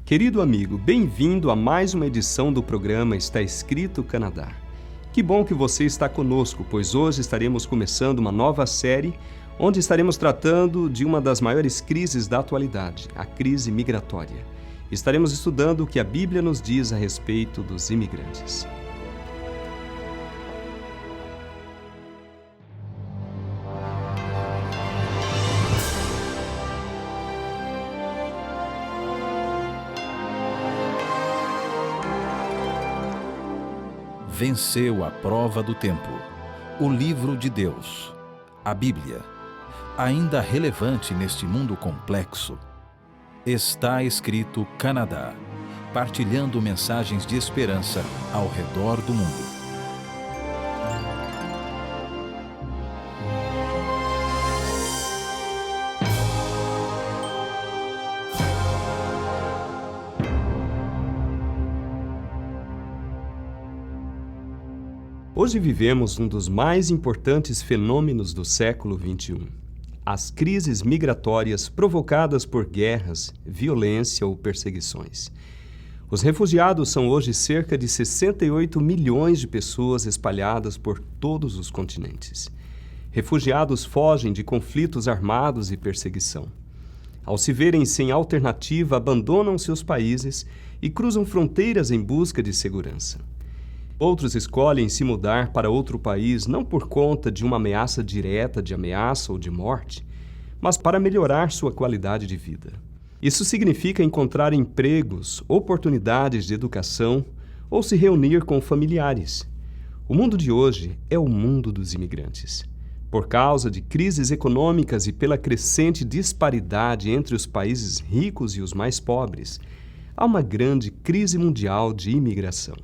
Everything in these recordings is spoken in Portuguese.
Querido amigo, bem-vindo a mais uma edição do programa Está Escrito Canadá. Que bom que você está conosco, pois hoje estaremos começando uma nova série onde estaremos tratando de uma das maiores crises da atualidade, a crise migratória. Estaremos estudando o que a Bíblia nos diz a respeito dos imigrantes. Venceu a prova do tempo. O livro de Deus, a Bíblia, ainda relevante neste mundo complexo. Está Escrito Canadá, partilhando mensagens de esperança ao redor do mundo. Hoje vivemos um dos mais importantes fenômenos do século XXI. As crises migratórias provocadas por guerras, violência ou perseguições. Os refugiados são hoje cerca de 68 milhões de pessoas espalhadas por todos os continentes. Refugiados fogem de conflitos armados e perseguição. Ao se verem sem alternativa, abandonam seus países e cruzam fronteiras em busca de segurança. Outros escolhem se mudar para outro país não por conta de uma ameaça direta de ameaça ou de morte, mas para melhorar sua qualidade de vida. Isso significa encontrar empregos, oportunidades de educação ou se reunir com familiares. O mundo de hoje é o mundo dos imigrantes. Por causa de crises econômicas e pela crescente disparidade entre os países ricos e os mais pobres, há uma grande crise mundial de imigração.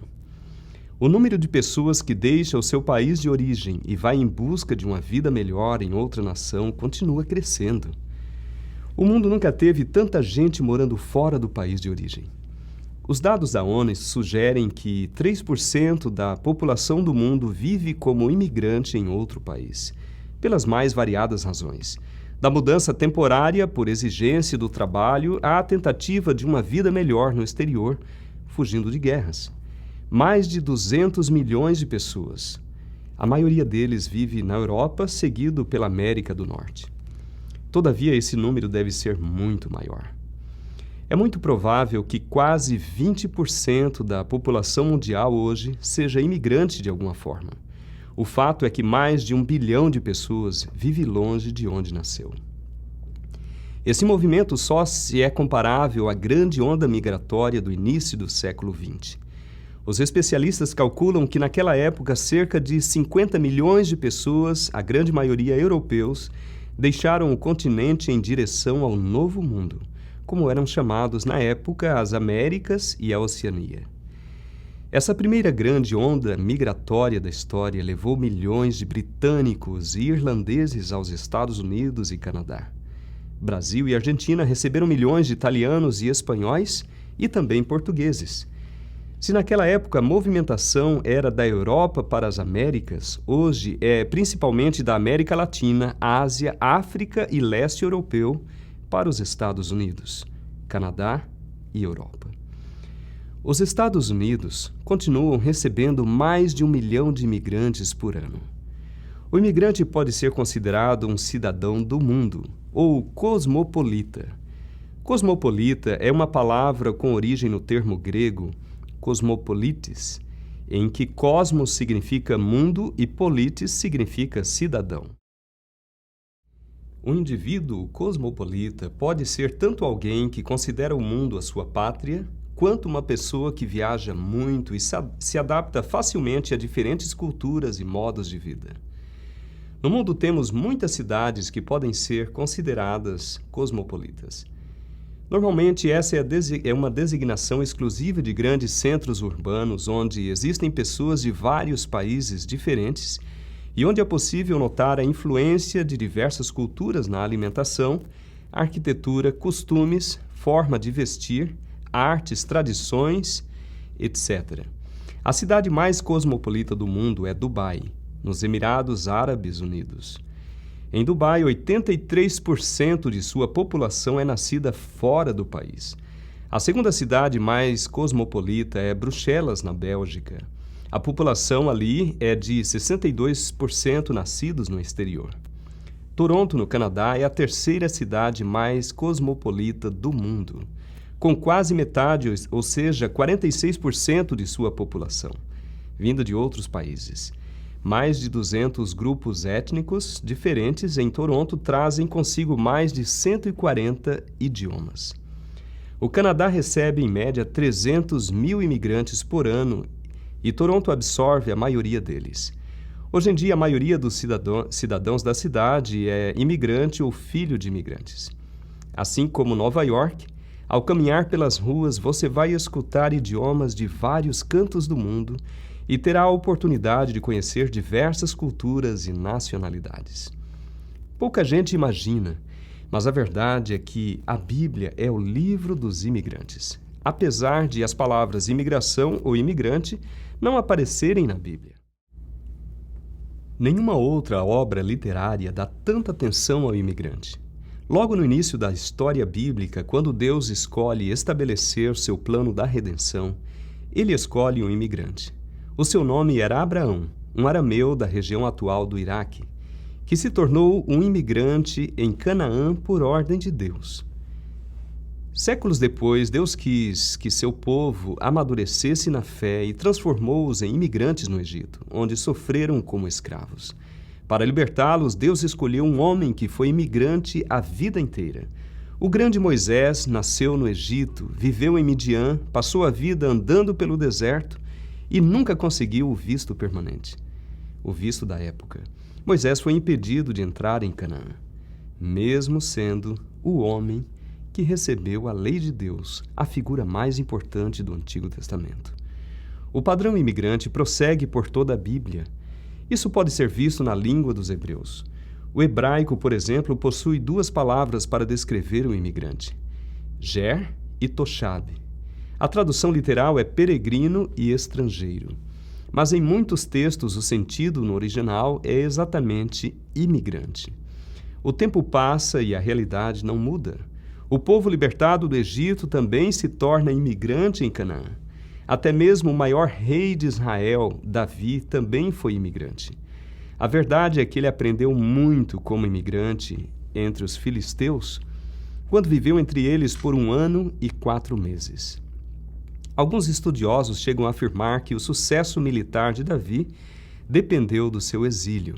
O número de pessoas que deixa o seu país de origem e vai em busca de uma vida melhor em outra nação continua crescendo. O mundo nunca teve tanta gente morando fora do país de origem. Os dados da ONU sugerem que 3% da população do mundo vive como imigrante em outro país, pelas mais variadas razões, da mudança temporária por exigência do trabalho à tentativa de uma vida melhor no exterior, fugindo de guerras. Mais de 200 milhões de pessoas. A maioria deles vive na Europa, seguido pela América do Norte. Todavia, esse número deve ser muito maior. É muito provável que quase 20% da população mundial hoje seja imigrante de alguma forma. O fato é que mais de 1 bilhão de pessoas vive longe de onde nasceu. Esse movimento só se é comparável à grande onda migratória do início do século XX. Os especialistas calculam que naquela época cerca de 50 milhões de pessoas, a grande maioria europeus, deixaram o continente em direção ao Novo Mundo, como eram chamados na época as Américas e a Oceania. Essa primeira grande onda migratória da história levou milhões de britânicos e irlandeses aos Estados Unidos e Canadá. Brasil e Argentina receberam milhões de italianos e espanhóis e também portugueses. Se naquela época a movimentação era da Europa para as Américas, hoje é principalmente da América Latina, Ásia, África e leste europeu para os Estados Unidos, Canadá e Europa. Os Estados Unidos continuam recebendo mais de 1 milhão de imigrantes por ano. O imigrante pode ser considerado um cidadão do mundo, ou cosmopolita. Cosmopolita é uma palavra com origem no termo grego cosmopolites, em que cosmos significa mundo e polites significa cidadão. Um indivíduo cosmopolita pode ser tanto alguém que considera o mundo a sua pátria, quanto uma pessoa que viaja muito e se adapta facilmente a diferentes culturas e modos de vida. No mundo temos muitas cidades que podem ser consideradas cosmopolitas. Normalmente, essa é uma designação exclusiva de grandes centros urbanos onde existem pessoas de vários países diferentes e onde é possível notar a influência de diversas culturas na alimentação, arquitetura, costumes, forma de vestir, artes, tradições, etc. A cidade mais cosmopolita do mundo é Dubai, nos Emirados Árabes Unidos. Em Dubai, 83% de sua população é nascida fora do país. A segunda cidade mais cosmopolita é Bruxelas, na Bélgica. A população ali é de 62% nascidos no exterior. Toronto, no Canadá, é a terceira cidade mais cosmopolita do mundo, com quase metade, ou seja, 46% de sua população, vinda de outros países. Mais de 200 grupos étnicos diferentes em Toronto trazem consigo mais de 140 idiomas. O Canadá recebe, em média, 300 mil imigrantes por ano e Toronto absorve a maioria deles. Hoje em dia, a maioria dos cidadãos da cidade é imigrante ou filho de imigrantes. Assim como Nova York, ao caminhar pelas ruas, você vai escutar idiomas de vários cantos do mundo e terá a oportunidade de conhecer diversas culturas e nacionalidades. Pouca gente imagina, mas a verdade é que a Bíblia é o livro dos imigrantes, apesar de as palavras imigração ou imigrante não aparecerem na Bíblia. Nenhuma outra obra literária dá tanta atenção ao imigrante. Logo no início da história bíblica, quando Deus escolhe estabelecer seu plano da redenção, ele escolhe um imigrante. O seu nome era Abraão, um arameu da região atual do Iraque, que se tornou um imigrante em Canaã por ordem de Deus. Séculos depois, Deus quis que seu povo amadurecesse na fé e transformou-os em imigrantes no Egito, onde sofreram como escravos. Para libertá-los, Deus escolheu um homem que foi imigrante a vida inteira. O grande Moisés nasceu no Egito, viveu em Midian, passou a vida andando pelo deserto e nunca conseguiu o visto permanente, o visto da época. Moisés foi impedido de entrar em Canaã, mesmo sendo o homem que recebeu a lei de Deus, a figura mais importante do Antigo Testamento. O padrão imigrante prossegue por toda a Bíblia. Isso pode ser visto na língua dos hebreus. O hebraico, por exemplo, possui duas palavras para descrever o imigrante: ger e toshab. A tradução literal é peregrino e estrangeiro. Mas em muitos textos o sentido no original é exatamente imigrante. O tempo passa e a realidade não muda. O povo libertado do Egito também se torna imigrante em Canaã. Até mesmo o maior rei de Israel, Davi, também foi imigrante. A verdade é que ele aprendeu muito como imigrante entre os filisteus, quando viveu entre eles por 1 ano e 4 meses. Alguns estudiosos chegam a afirmar que o sucesso militar de Davi dependeu do seu exílio.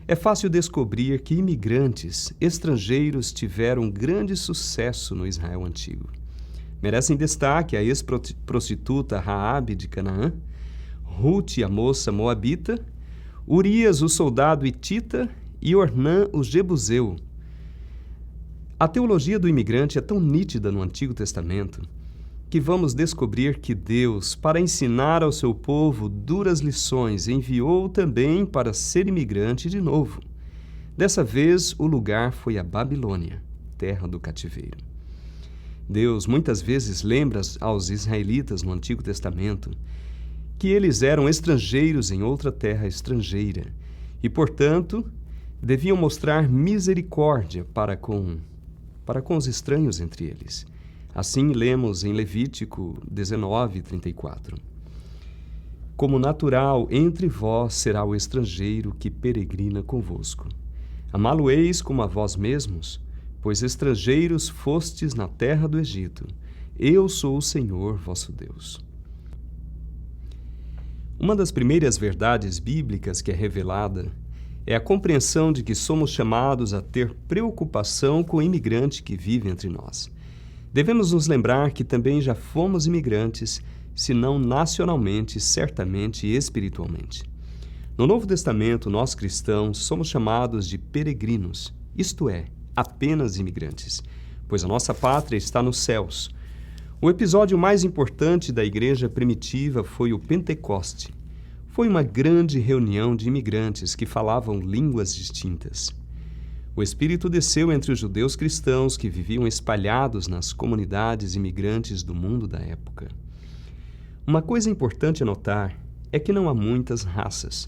É fácil descobrir que imigrantes estrangeiros tiveram grande sucesso no Israel antigo. Merecem destaque a ex-prostituta Raabe de Canaã, Ruth, a moça moabita, Urias, o soldado hitita, e Ornã, o jebuseu. A teologia do imigrante é tão nítida no Antigo Testamento que vamos descobrir que Deus, para ensinar ao seu povo duras lições, enviou também para ser imigrante de novo. Dessa vez, o lugar foi a Babilônia, terra do cativeiro. Deus muitas vezes lembra aos israelitas no Antigo Testamento que eles eram estrangeiros em outra terra estrangeira e, portanto, deviam mostrar misericórdia para com os estranhos entre eles. Assim lemos em Levítico 19:34. Como natural entre vós será o estrangeiro que peregrina convosco. Amá-lo-eis como a vós mesmos, pois estrangeiros fostes na terra do Egito. Eu sou o Senhor vosso Deus. Uma das primeiras verdades bíblicas que é revelada é a compreensão de que somos chamados a ter preocupação com o imigrante que vive entre nós. Devemos nos lembrar que também já fomos imigrantes, se não nacionalmente, certamente espiritualmente. No Novo Testamento, nós cristãos somos chamados de peregrinos, isto é, apenas imigrantes, pois a nossa pátria está nos céus. O episódio mais importante da igreja primitiva foi o Pentecoste. Foi uma grande reunião de imigrantes que falavam línguas distintas. O Espírito desceu entre os judeus cristãos que viviam espalhados nas comunidades imigrantes do mundo da época. Uma coisa importante a notar é que não há muitas raças.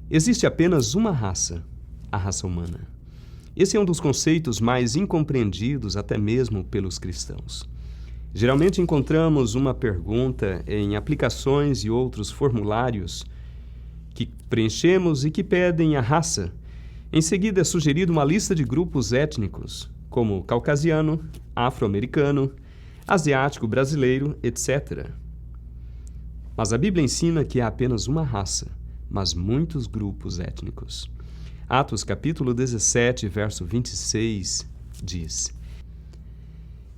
Existe apenas uma raça, a raça humana. Esse é um dos conceitos mais incompreendidos até mesmo pelos cristãos. Geralmente encontramos uma pergunta em aplicações e outros formulários que preenchemos e que pedem a raça. Em seguida é sugerida uma lista de grupos étnicos, como caucasiano, afro-americano, asiático, brasileiro, etc. Mas a Bíblia ensina que há apenas uma raça, mas muitos grupos étnicos. Atos capítulo 17, verso 26, diz: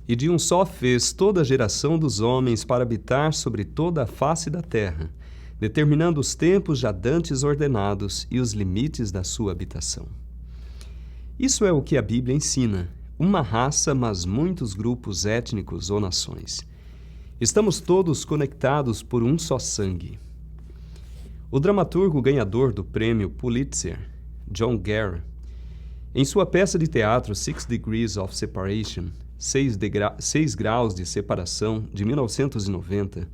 E de um só fez toda a geração dos homens para habitar sobre toda a face da terra, determinando os tempos já dantes ordenados e os limites da sua habitação. Isso é o que a Bíblia ensina, uma raça, mas muitos grupos étnicos ou nações. Estamos todos conectados por um só sangue. O dramaturgo ganhador do prêmio Pulitzer, John Guerra, em sua peça de teatro 6 Degrees of Separation, 6 graus de separação, de 1990,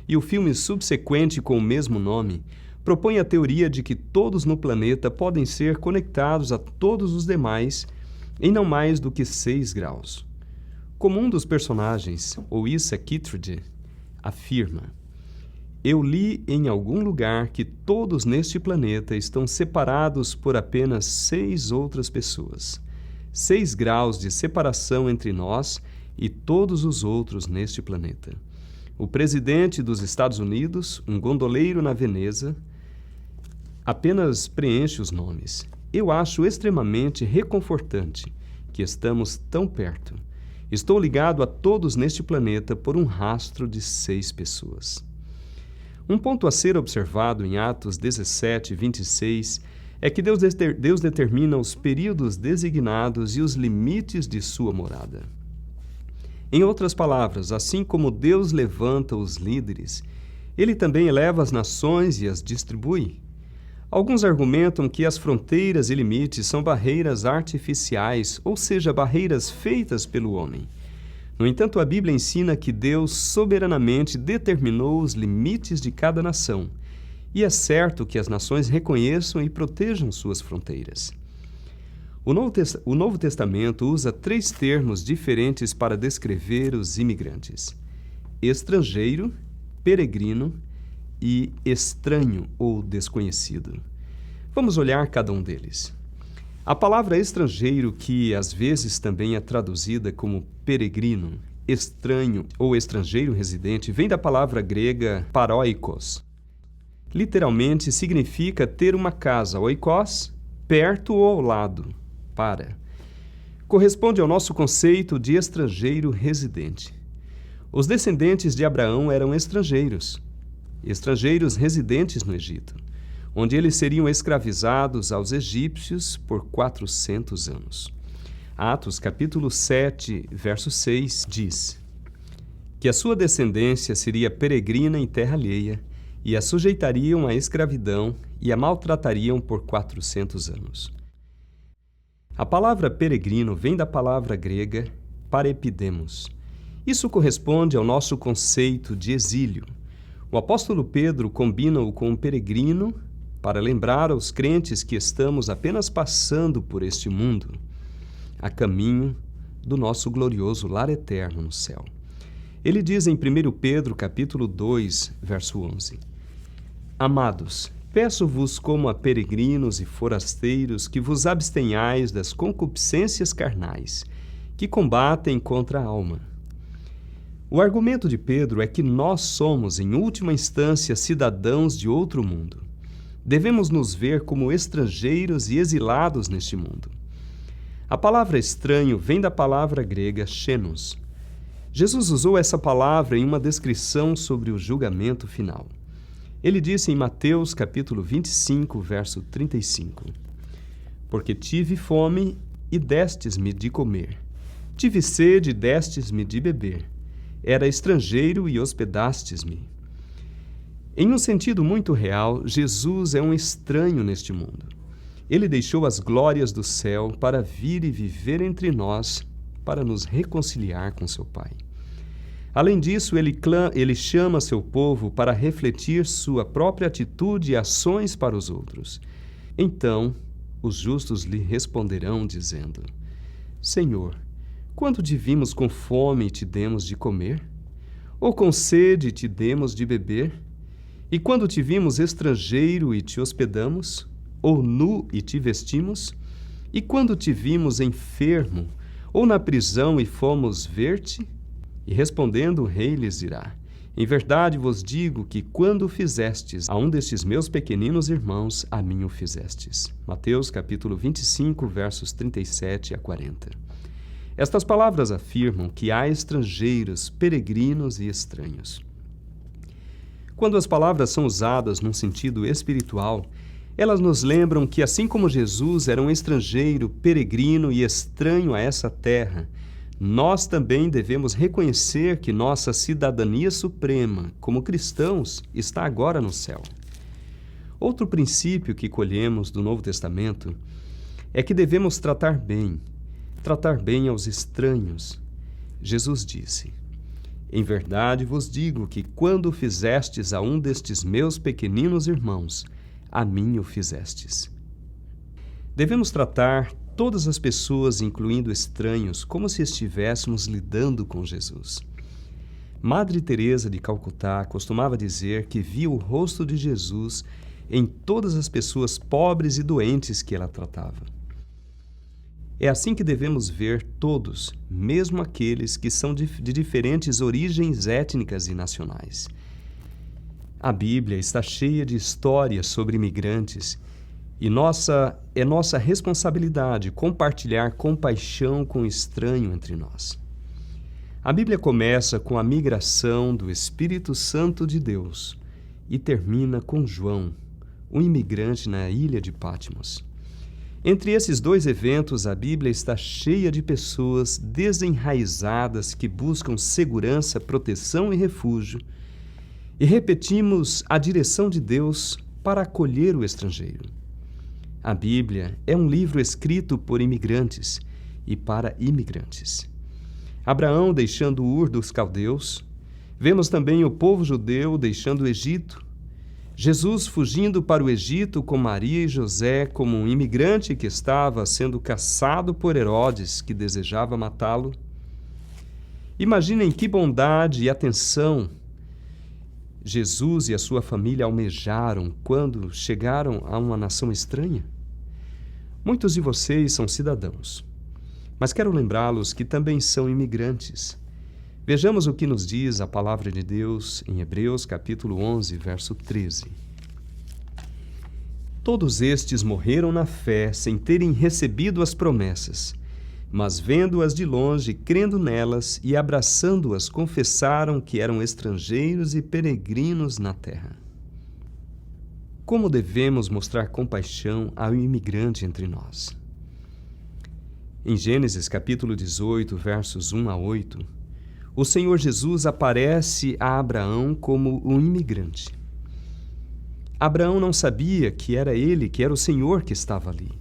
e o filme subsequente com o mesmo nome, propõe a teoria de que todos no planeta podem ser conectados a todos os demais em não mais do que 6 graus. Como um dos personagens, Oissa Kittredge, afirma: Eu li em algum lugar que todos neste planeta estão separados por apenas 6 outras pessoas. 6 graus de separação entre nós e todos os outros neste planeta. O presidente dos Estados Unidos, um gondoleiro na Veneza, apenas preenche os nomes. Eu acho extremamente reconfortante que estamos tão perto. Estou ligado a todos neste planeta por um rastro de 6 pessoas. Um ponto a ser observado em Atos 17, 26 é que Deus determina os períodos designados e os limites de sua morada. Em outras palavras, assim como Deus levanta os líderes, Ele também eleva as nações e as distribui. Alguns argumentam que as fronteiras e limites são barreiras artificiais, ou seja, barreiras feitas pelo homem. No entanto, a Bíblia ensina que Deus soberanamente determinou os limites de cada nação, e é certo que as nações reconheçam e protejam suas fronteiras. O Novo Testamento usa 3 termos diferentes para descrever os imigrantes: estrangeiro, peregrino e estranho ou desconhecido. Vamos olhar cada um deles. A palavra estrangeiro, que às vezes também é traduzida como peregrino, estranho ou estrangeiro residente, vem da palavra grega paroikos. Literalmente significa ter uma casa, oikos, perto ou ao lado, para. Corresponde ao nosso conceito de estrangeiro residente. Os descendentes de Abraão eram estrangeiros residentes no Egito, onde eles seriam escravizados aos egípcios por 400 anos. Atos capítulo 7, verso 6 diz que a sua descendência seria peregrina em terra alheia e a sujeitariam à escravidão e a maltratariam por 400 anos. A palavra peregrino vem da palavra grega parepidemos. Isso corresponde ao nosso conceito de exílio. O apóstolo Pedro combina-o com um peregrino para lembrar aos crentes que estamos apenas passando por este mundo, a caminho do nosso glorioso lar eterno no céu. Ele diz em 1 Pedro capítulo 2, verso 11: Amados, peço-vos como a peregrinos e forasteiros que vos abstenhais das concupiscências carnais, que combatem contra a alma. O argumento de Pedro é que nós somos, em última instância, cidadãos de outro mundo. Devemos nos ver como estrangeiros e exilados neste mundo. A palavra estranho vem da palavra grega xenos. Jesus usou essa palavra em uma descrição sobre o julgamento final. Ele disse em Mateus capítulo 25, verso 35: Porque tive fome e destes-me de comer, tive sede e destes-me de beber, era estrangeiro e hospedastes-me. Em um sentido muito real, Jesus é um estranho neste mundo. Ele deixou as glórias do céu para vir e viver entre nós, para nos reconciliar com seu Pai. Além disso, ele chama seu povo para refletir sua própria atitude e ações para os outros. Então, os justos lhe responderão dizendo: Senhor, Quando te vimos com fome e te demos de comer? Ou com sede e te demos de beber? E quando te vimos estrangeiro e te hospedamos? Ou nu e te vestimos? E quando te vimos enfermo, ou na prisão e fomos ver-te? E respondendo o rei lhes dirá: Em verdade vos digo que quando fizestes a um destes meus pequeninos irmãos, a mim o fizestes. Mateus capítulo 25, versos 37 a 40. Estas palavras afirmam que há estrangeiros, peregrinos e estranhos. Quando as palavras são usadas num sentido espiritual, elas nos lembram que, assim como Jesus era um estrangeiro, peregrino e estranho a essa terra, nós também devemos reconhecer que nossa cidadania suprema, como cristãos, está agora no céu. Outro princípio que colhemos do Novo Testamento é que devemos tratar bem aos estranhos. Jesus disse: Em verdade vos digo que quando fizestes a um destes meus pequeninos irmãos, a mim o fizestes. Devemos tratar todas as pessoas, incluindo estranhos, como se estivéssemos lidando com Jesus. Madre Teresa de Calcutá costumava dizer que via o rosto de Jesus em todas as pessoas pobres e doentes que ela tratava. É assim que devemos ver todos, mesmo aqueles que são de diferentes origens étnicas e nacionais. A Bíblia está cheia de histórias sobre imigrantes e é nossa responsabilidade compartilhar compaixão com o estranho entre nós. A Bíblia começa com a migração do Espírito Santo de Deus e termina com João, um imigrante na ilha de Patmos. Entre esses dois eventos, a Bíblia está cheia de pessoas desenraizadas que buscam segurança, proteção e refúgio, e repetimos a direção de Deus para acolher o estrangeiro. A Bíblia é um livro escrito por imigrantes e para imigrantes. Abraão deixando Ur dos Caldeus, vemos também o povo judeu deixando o Egito, Jesus fugindo para o Egito com Maria e José como um imigrante que estava sendo caçado por Herodes, que desejava matá-lo. Imaginem que bondade e atenção Jesus e a sua família almejaram quando chegaram a uma nação estranha. Muitos de vocês são cidadãos, mas quero lembrá-los que também são imigrantes. Vejamos o que nos diz a palavra de Deus em Hebreus capítulo 11, verso 13. Todos estes morreram na fé sem terem recebido as promessas, mas vendo-as de longe, crendo nelas e abraçando-as, confessaram que eram estrangeiros e peregrinos na terra. Como devemos mostrar compaixão ao imigrante entre nós? Em Gênesis capítulo 18, versos 1 a 8, o Senhor Jesus aparece a Abraão como um imigrante. Abraão não sabia que era ele, que era o Senhor que estava ali.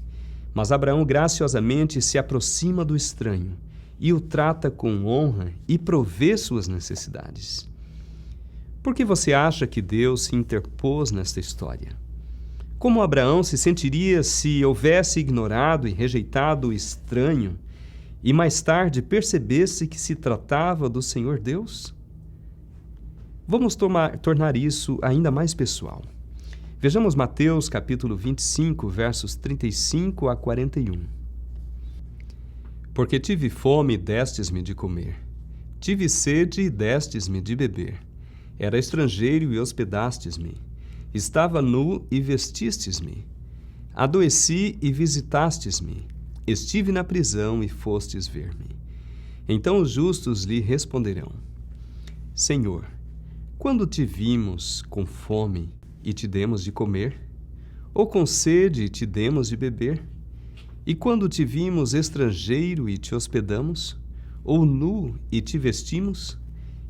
Mas Abraão graciosamente se aproxima do estranho e o trata com honra e provê suas necessidades. Por que você acha que Deus se interpôs nesta história? Como Abraão se sentiria se houvesse ignorado e rejeitado o estranho e mais tarde percebesse que se tratava do Senhor Deus? Vamos tornar isso ainda mais pessoal. Vejamos Mateus capítulo 25, versos 35 a 41. Porque tive fome e destes-me de comer, tive sede e destes-me de beber, era estrangeiro e hospedastes-me, estava nu e vestistes-me, adoeci e visitastes-me, estive na prisão e fostes ver-me. Então os justos lhe responderão: Senhor, quando te vimos com fome e te demos de comer? Ou com sede e te demos de beber? E quando te vimos estrangeiro e te hospedamos? Ou nu e te vestimos?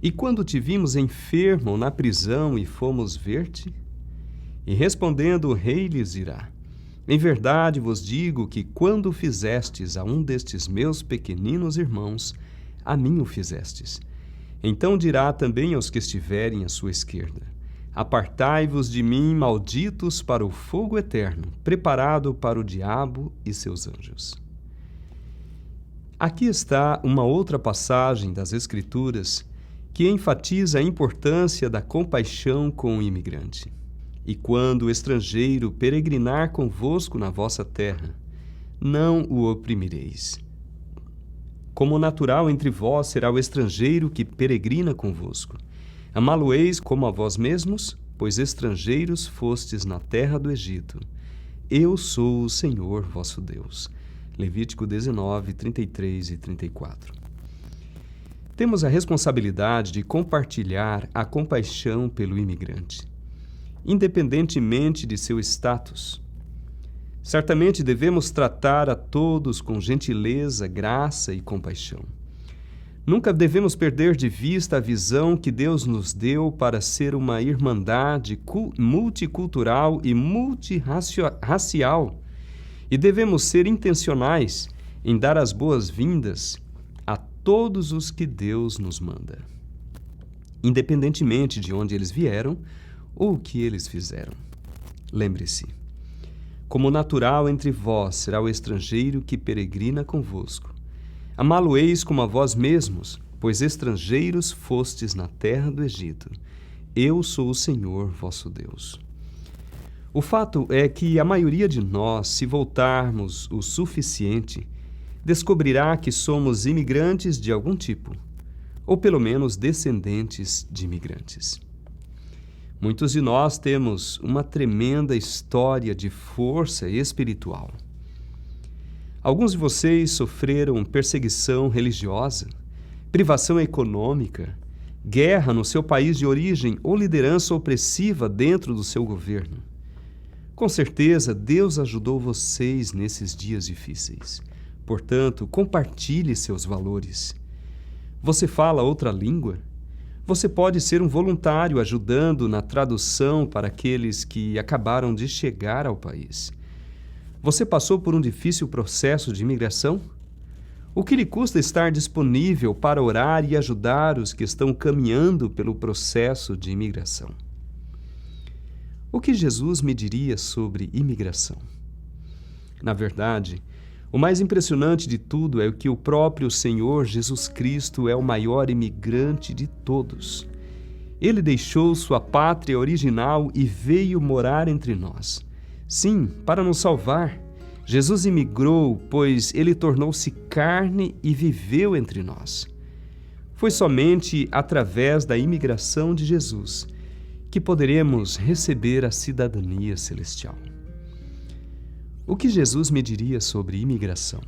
E quando te vimos enfermo ou na prisão e fomos ver-te? E respondendo o rei lhes dirá: Em verdade vos digo que quando fizestes a um destes meus pequeninos irmãos, a mim o fizestes. Então dirá também aos que estiverem à sua esquerda: Apartai-vos de mim, malditos, para o fogo eterno, preparado para o diabo e seus anjos. Aqui está uma outra passagem das Escrituras que enfatiza a importância da compaixão com o imigrante. E quando o estrangeiro peregrinar convosco na vossa terra, não o oprimireis. Como natural entre vós será o estrangeiro que peregrina convosco. Amá-lo-eis como a vós mesmos, pois estrangeiros fostes na terra do Egito. Eu sou o Senhor vosso Deus. Levítico 19, 33 e 34. Temos a responsabilidade de compartilhar a compaixão pelo imigrante, independentemente de seu status. Certamente devemos tratar a todos com gentileza, graça e compaixão. Nunca devemos perder de vista a visão que Deus nos deu para ser uma irmandade multicultural e multirracial, e devemos ser intencionais em dar as boas-vindas a todos os que Deus nos manda, independentemente de onde eles vieram ou o que eles fizeram. Lembre-se, como natural entre vós será o estrangeiro que peregrina convosco. Amá-lo-eis como a vós mesmos, pois estrangeiros fostes na terra do Egito. Eu sou o Senhor vosso Deus. O fato é que a maioria de nós, se voltarmos o suficiente, descobrirá que somos imigrantes de algum tipo, ou pelo menos descendentes de imigrantes. Muitos de nós temos uma tremenda história de força espiritual. Alguns de vocês sofreram perseguição religiosa, privação econômica, guerra no seu país de origem ou liderança opressiva dentro do seu governo. Com certeza, Deus ajudou vocês nesses dias difíceis. Portanto, compartilhe seus valores. Você fala outra língua? Você pode ser um voluntário ajudando na tradução para aqueles que acabaram de chegar ao país. Você passou por um difícil processo de imigração? O que lhe custa estar disponível para orar e ajudar os que estão caminhando pelo processo de imigração? O que Jesus me diria sobre imigração? Na verdade, o mais impressionante de tudo é que o próprio Senhor Jesus Cristo é o maior imigrante de todos. Ele deixou sua pátria original e veio morar entre nós. Sim, para nos salvar. Jesus imigrou, pois ele tornou-se carne e viveu entre nós. Foi somente através da imigração de Jesus que poderemos receber a cidadania celestial. O que Jesus me diria sobre imigração?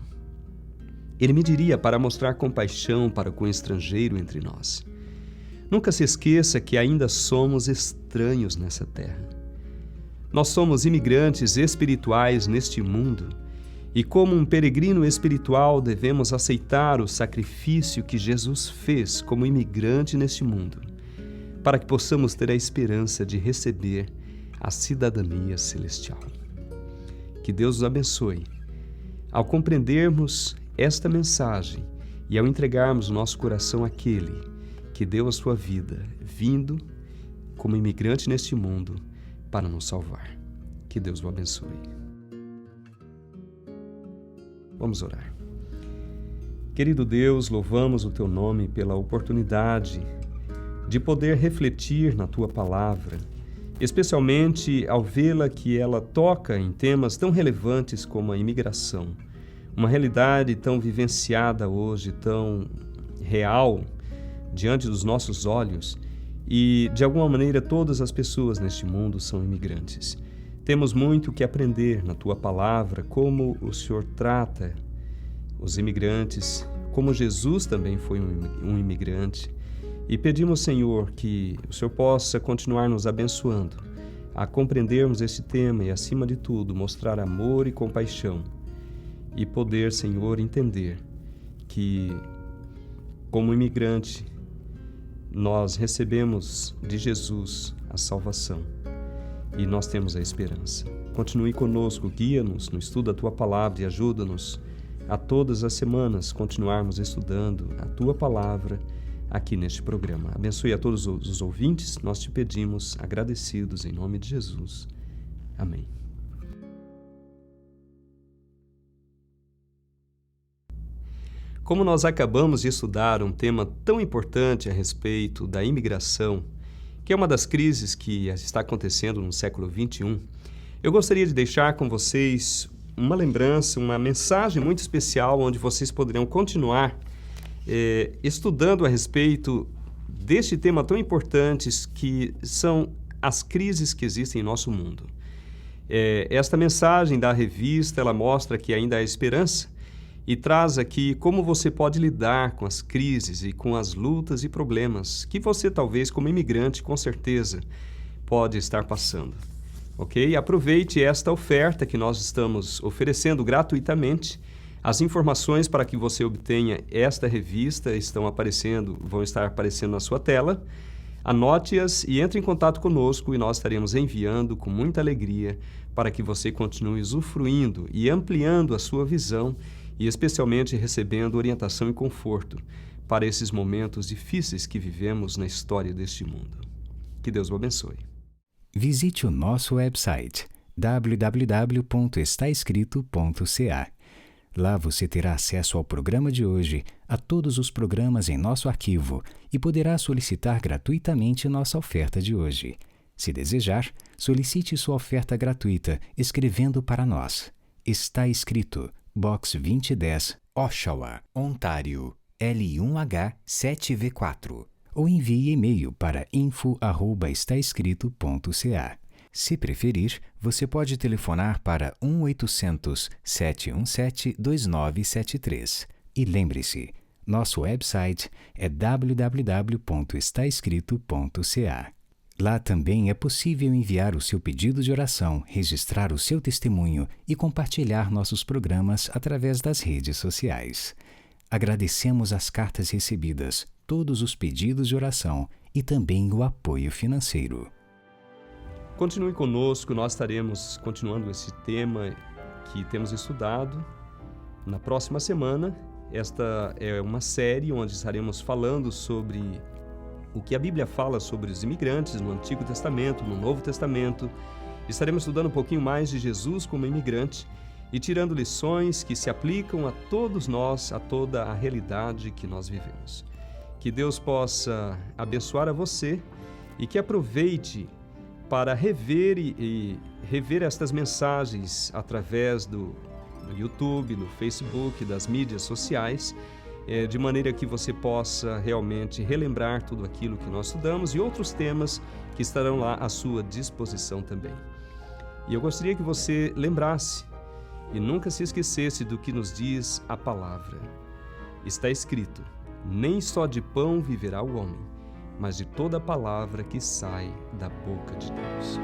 Ele me diria para mostrar compaixão para com o estrangeiro entre nós. Nunca se esqueça que ainda somos estranhos nessa terra. Nós somos imigrantes espirituais neste mundo e, como um peregrino espiritual, devemos aceitar o sacrifício que Jesus fez como imigrante neste mundo, para que possamos ter a esperança de receber a cidadania celestial. Que Deus os abençoe. Ao compreendermos esta mensagem e ao entregarmos o nosso coração àquele que deu a sua vida, vindo como imigrante neste mundo para nos salvar. Que Deus o abençoe. Vamos orar. Querido Deus, louvamos o Teu nome pela oportunidade de poder refletir na Tua palavra, especialmente ao vê-la que ela toca em temas tão relevantes como a imigração, uma realidade tão vivenciada hoje, tão real diante dos nossos olhos, e de alguma maneira todas as pessoas neste mundo são imigrantes. Temos muito que aprender na Tua palavra, como o Senhor trata os imigrantes, como Jesus também foi um imigrante. E pedimos, Senhor, que o Senhor possa continuar nos abençoando a compreendermos esse tema e, acima de tudo, mostrar amor e compaixão e poder, Senhor, entender que, como imigrante, nós recebemos de Jesus a salvação e nós temos a esperança. Continue conosco, guia-nos no estudo da Tua palavra e ajuda-nos a todas as semanas continuarmos estudando a Tua palavra aqui neste programa. Abençoe a todos os ouvintes, nós te pedimos agradecidos em nome de Jesus. Amém. Como nós acabamos de estudar um tema tão importante a respeito da imigração, que é uma das crises que está acontecendo no século XXI, eu gostaria de deixar com vocês uma lembrança, uma mensagem muito especial, onde vocês poderão continuar estudando a respeito deste tema tão importante, que são as crises que existem em nosso mundo. Esta mensagem da revista, ela mostra que ainda há esperança e traz aqui como você pode lidar com as crises e com as lutas e problemas que você, talvez, como imigrante, com certeza, pode estar passando. Ok? Aproveite esta oferta que nós estamos oferecendo gratuitamente. As informações para que você obtenha esta revista vão estar aparecendo na sua tela. Anote-as e entre em contato conosco e nós estaremos enviando com muita alegria para que você continue usufruindo e ampliando a sua visão e especialmente recebendo orientação e conforto para esses momentos difíceis que vivemos na história deste mundo. Que Deus o abençoe. Visite o nosso website www.estaescrito.ca. Lá você terá acesso ao programa de hoje, a todos os programas em nosso arquivo e poderá solicitar gratuitamente nossa oferta de hoje. Se desejar, solicite sua oferta gratuita escrevendo para nós. Está escrito Box 2010, Oshawa, Ontário, L1H 7V4. Ou envie e-mail para info@estaescrito.ca. Se preferir, você pode telefonar para 1-800-717-2973. E lembre-se, nosso website é www.estaescrito.ca. Lá também é possível enviar o seu pedido de oração, registrar o seu testemunho e compartilhar nossos programas através das redes sociais. Agradecemos as cartas recebidas, todos os pedidos de oração e também o apoio financeiro. Continue conosco, nós estaremos continuando esse tema que temos estudado. Na próxima semana, esta é uma série onde estaremos falando sobre o que a Bíblia fala sobre os imigrantes no Antigo Testamento, no Novo Testamento. Estaremos estudando um pouquinho mais de Jesus como imigrante e tirando lições que se aplicam a todos nós, a toda a realidade que nós vivemos. Que Deus possa abençoar a você e que aproveite para rever estas mensagens através do YouTube, no Facebook, das mídias sociais, de maneira que você possa realmente relembrar tudo aquilo que nós estudamos e outros temas que estarão lá à sua disposição também. E eu gostaria que você lembrasse e nunca se esquecesse do que nos diz a palavra. Está escrito: nem só de pão viverá o homem, mas de toda a palavra que sai da boca de Deus.